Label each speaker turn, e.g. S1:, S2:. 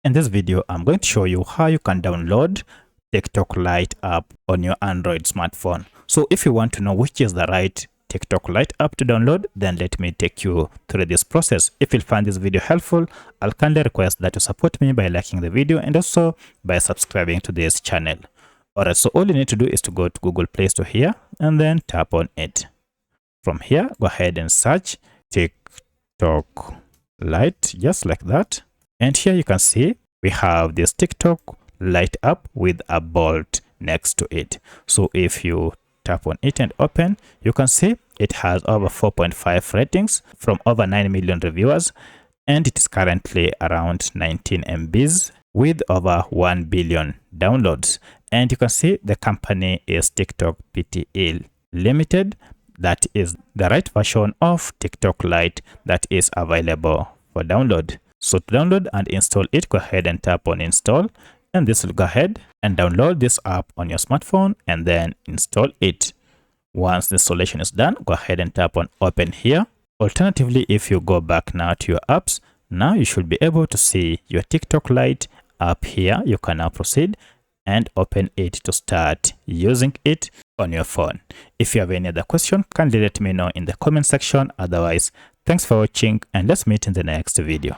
S1: In this video, I'm going to show you how you can download TikTok Lite app on your Android smartphone. So if you want to know which is the right TikTok Lite app to download, then let me take you through this process. If you find this video helpful, I'll kindly request that you support me by liking the video and also by subscribing to this channel. Alright, so all you need to do is to go to Google Play Store here and then tap on it. From here, go ahead and search TikTok Lite, just like that. And here you can see we have this TikTok Lite app with a bolt next to it. So if you tap on it and open, you can see it has over 4.5 ratings from over 9 million reviewers, and it is currently around 19 MBs with over 1 billion downloads. And you can see the company is TikTok Pte. Limited. That is the right version of TikTok Lite that is available for download. So to download and install it, go ahead and tap on install, and this will go ahead and download this app on your smartphone and then install it. Once the installation is done, go ahead and tap on open here. Alternatively, if you go back now to your apps, now you should be able to see your TikTok Lite app here. You can now proceed and open it to start using it on your phone. If you have any other question, kindly let me know in the comment section. Otherwise, thanks for watching and let's meet in the next video.